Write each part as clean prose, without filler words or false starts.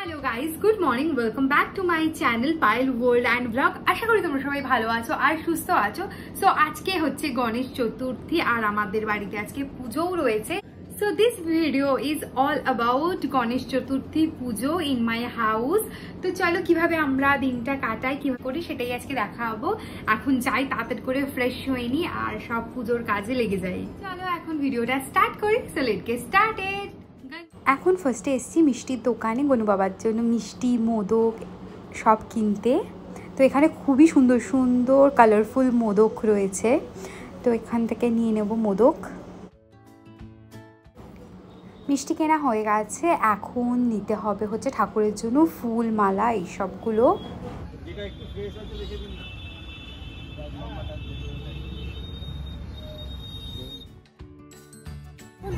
Hello guys, good morning, welcome back to my channel Payel world and blog. আশা করি তোমরা সবাই ভালো আছো আর সুস্থ আছো। সো আজকে হচ্ছে গণেশ চতুর্থী আর আমাদের বাড়িতে আজকে পুজোও রয়েছে। So this video is all about Ganesh Chaturthi Puja in my house. তো চলো কিভাবে আমরা দিনটা কাটাই, কিভাবে করি সেটাই আজকে দেখাবো। এখন যাই তাড়াতাড়ি করে ফ্রেশ হয়ে নি আর সব পুজোর কাজে লেগে যাই। চলো এখন ভিডিওটা স্টার্ট করি। So let's get started. এখন ফার্স্টে এসেছি মিষ্টির দোকানে গনু বাবার জন্য মিষ্টি মোদক সব কিনতে। তো এখানে খুবই সুন্দর সুন্দর কালারফুল মোদক রয়েছে, তো এখান থেকে নিয়ে নেব মোদক। মিষ্টি কেনা হয়ে গেছে, এখন নিতে হবে হচ্ছে ঠাকুরের জন্য ফুল মালা এইসবগুলো।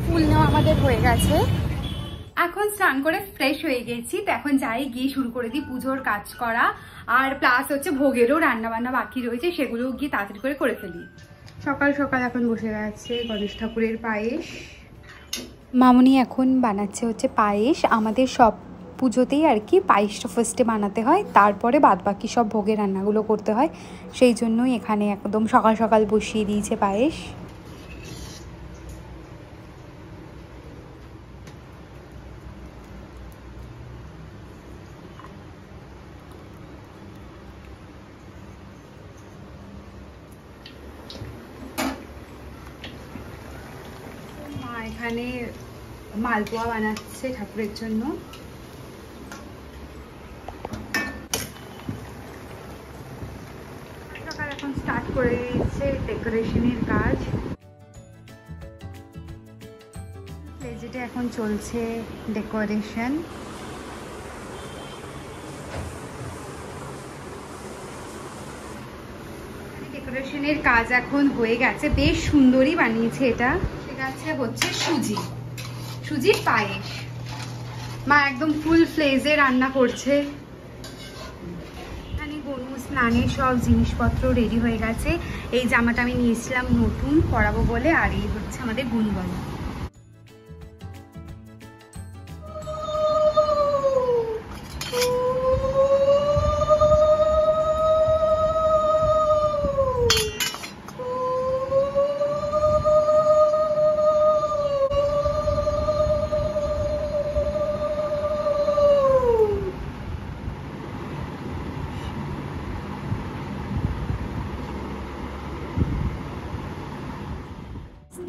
ফুল নেওয়া আমাদের হয়ে গেছে, এখন স্নান করে ফ্রেশ হয়ে গেছি। তো এখন যাই গিয়ে শুরু করে দিই পুজোর কাজ করা, আর প্লাস হচ্ছে ভোগেরও রান্না বান্না বাকি রয়েছে, সেগুলো গিয়ে তাড়াতাড়ি করে ফেলি। সকাল সকাল এখন বসে গেছে গণেশ ঠাকুরের পায়েস। মামুনি এখন বানাচ্ছে হচ্ছে পায়েস। আমাদের সব পুজোতেই আর কি পায়েসটা ফার্স্টে বানাতে হয়, তারপরে বাদবাকি সব ভোগের রান্নাগুলো করতে হয়, সেই জন্যই এখানে একদম সকাল সকাল বসিয়ে দিয়েছে পায়েস। এখানে মালপোয়া বানাচ্ছে ঠাকুরের জন্য। সকাল এখন স্টার্ট করে দিয়েছে ডেকোরেশনের কাজ। যেটা এখন চলছে ডেকোরেশন। ডেকোরেশনের কাজ এখন হয়ে গেছে, বেশ সুন্দরই বানিয়েছে এটা। আছে হচ্ছে সুজির পায়েস। মা একদম ফুল ফ্লেজে রান্না করছে। এখানে গনু স্নানের সব জিনিসপত্র রেডি হয়ে গেছে। এই জামাটা আমি নিয়েছিলাম নতুন পরাবো বলে, আর এই হচ্ছে আমাদের গুনবালা।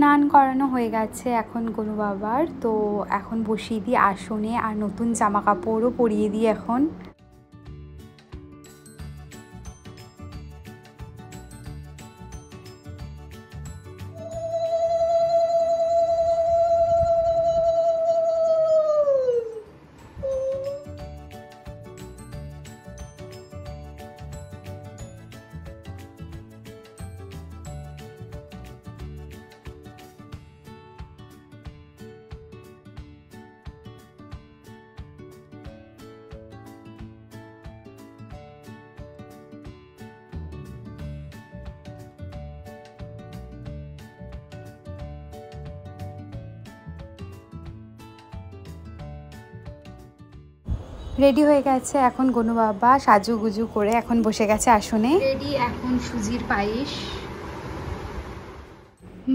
স্নান করানো হয়ে গেছে এখন গনু বাবার, তো এখন বসিয়ে দিই আসনে, আর নতুন জামা কাপড়ও পরিয়ে দিই এখন। রেডি হয়ে গেছে এখন গনু বাবা, সাজুগুজু করে এখন বসে গেছে আসনে। রেডি এখন সুজির পায়েস।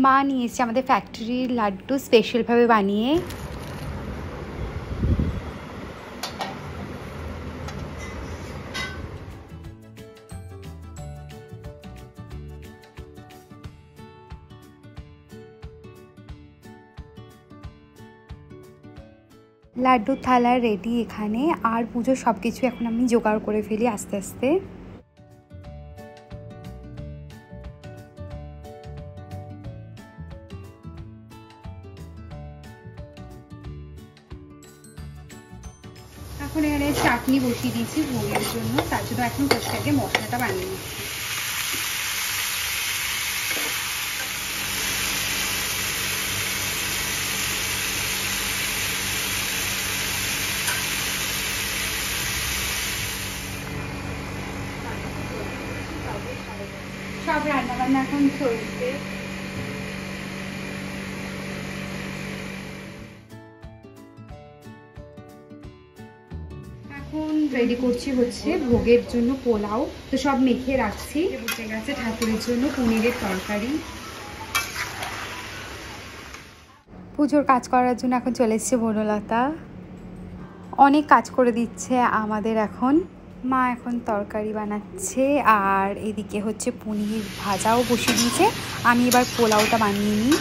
মা নিয়ে এসেছে আমাদের ফ্যাক্টরির লাড্ডু, স্পেশালভাবে বানিয়ে। লাড্ডুর থালা রেডি এখানে, আর পুজোর সব কিছু এখন আমি জোগাড় করে ফেলি আস্তে আস্তে। এখন এখানে চাটনি বসিয়ে দিয়েছি ভোগের জন্য, তার জন্য এখন প্রত্যেকে মশলাটা বানিয়ে নিচ্ছি। সব রান্না বান্না এখন চলছে। এখন রেডি করছি হচ্ছে ভোগের জন্য পোলাও, তো সব মেখে রাখছি। বসে গেছে ঠাকুরের জন্য পনিরের তরকারি। পুজোর কাজ করার জন্য এখন চলে এসছে বনলতা, অনেক কাজ করে দিচ্ছে আমাদের। এখন মা এখন তরকারি বানাচ্ছে, আর এদিকে হচ্ছে পনির ভাজাও বসিয়ে দিয়েছে। আমি এবার পোলাওটা বানিয়ে নিই।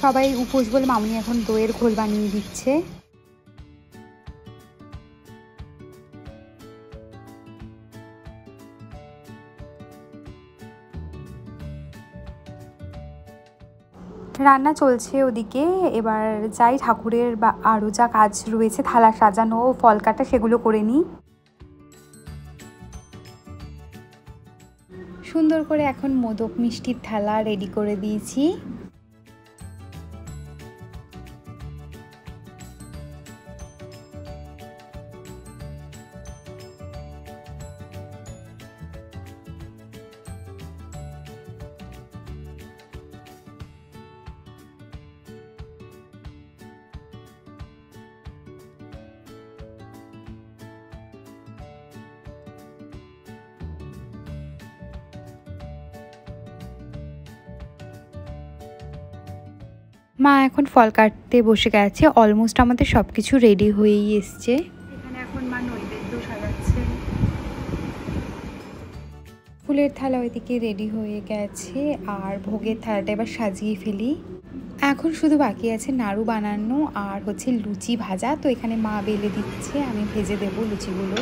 সবাই উপোস বলে মামনি এখন দইয়ের ঘোল বানিয়ে দিচ্ছে। রান্না চলছে ওদিকে। এবার যাই ঠাকুরের বা আরও যা কাজ রয়েছে, থালা সাজানো, ফল কাটা, সেগুলো করে নিই। সুন্দর করে এখন মোদক মিষ্টির থালা রেডি করে দিয়েছি। মা এখন ফল কাটতে বসে গেছে। অলমোস্ট আমাদের সব কিছু রেডি হয়েই এসছে। এখানে এখন মা নৈবেদ্য সাজাচ্ছে। ফুলের থালা ওইদিকে রেডি হয়ে গেছে, আর ভোগের থালাটা এবার সাজিয়ে ফেলি। এখন শুধু বাকি আছে নাড়ু বানানো আর হচ্ছে লুচি ভাজা। তো এখানে মা বেলে দিচ্ছে, আমি ভেজে দেবো লুচিগুলো।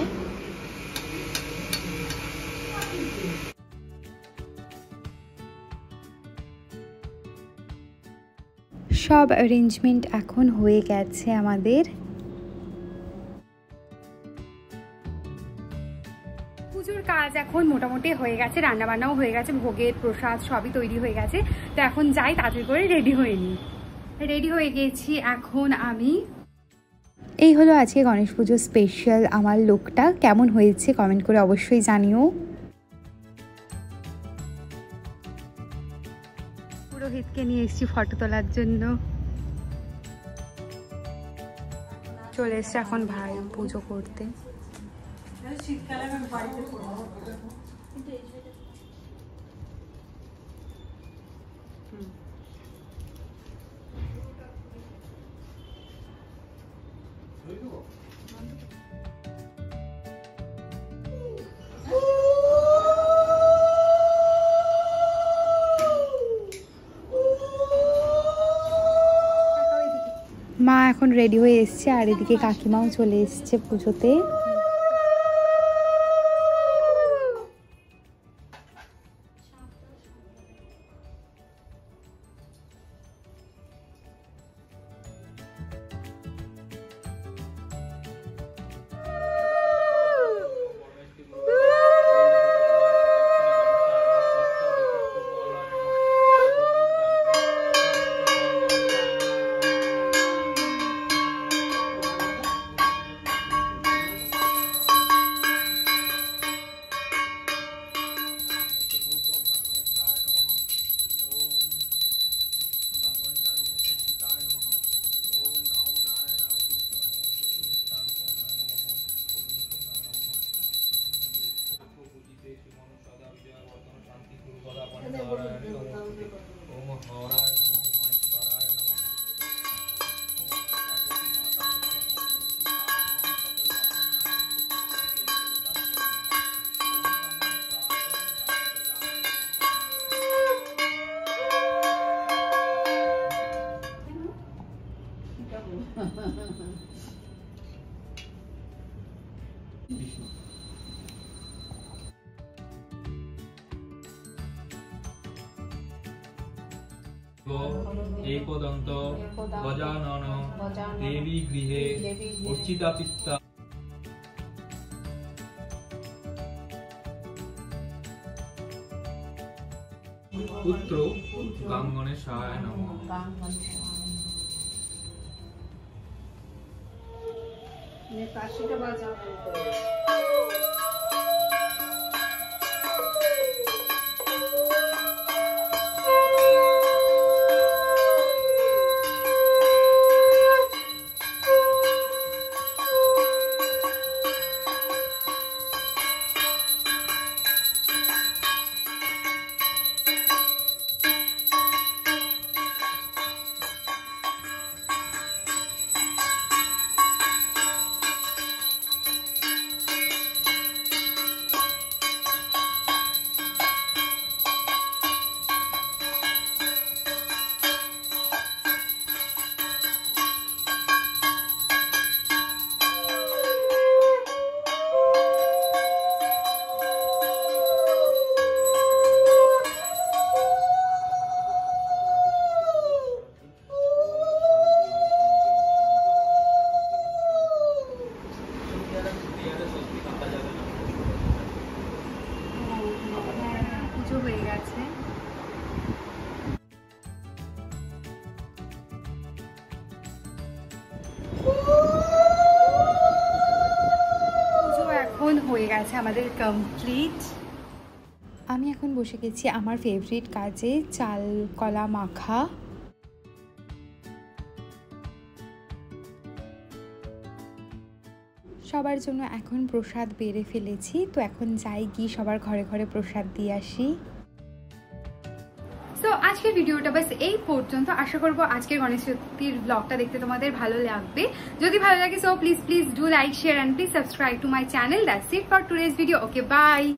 সব অ্যারেঞ্জমেন্ট এখন হয়ে গেছে আমাদের। পুজোর কাজ এখন মোটামুটি হয়ে গেছে, রান্নাবান্নাও হয়ে গেছে, ভোগের প্রসাদ সবই তৈরি হয়ে গেছে। তো এখন যাই তাড়াতাড়ি করে রেডি হয়ে নিই। রেডি হয়ে গেছি এখন আমি। এই হলো আজকে গণেশ পুজো স্পেশাল আমার লুকটা। কেমন হয়েছে কমেন্ট করে অবশ্যই জানিও। পুরোহিতকে নিয়ে এসেছি ফটো তোলার জন্য। চলে এসছে এখন ভাই পুজো করতে। শীতকালে আমি বাড়িতে মা এখন রেডি হয়ে এসছে, আর এদিকে কাকিমাও চলে এসছে পুজোতে। एकदन्त गजानन देवी गृहे अर्चिता पिता पुत्र गणेशाय नमः। গেছে আমাদের কমপ্লিট। আমি এখন বসে গেছি আমার ফেভারিট কাজে, চাল কলা মাখা। সবার জন্য এখন প্রসাদ বেড়ে ফেলেছি, তো এখন যাই গিয়ে সবার ঘরে ঘরে প্রসাদ দিয়ে আসি। তো আজকের ভিডিওটা বাস এই পর্যন্ত। আশা করবো আজকের গণেশ চতুর্থীর ব্লগটা দেখতে তোমাদের ভালো লাগবে। যদি ভালো লাগে so please do like, share and please subscribe to my channel. That's it for today's video. Okay, by.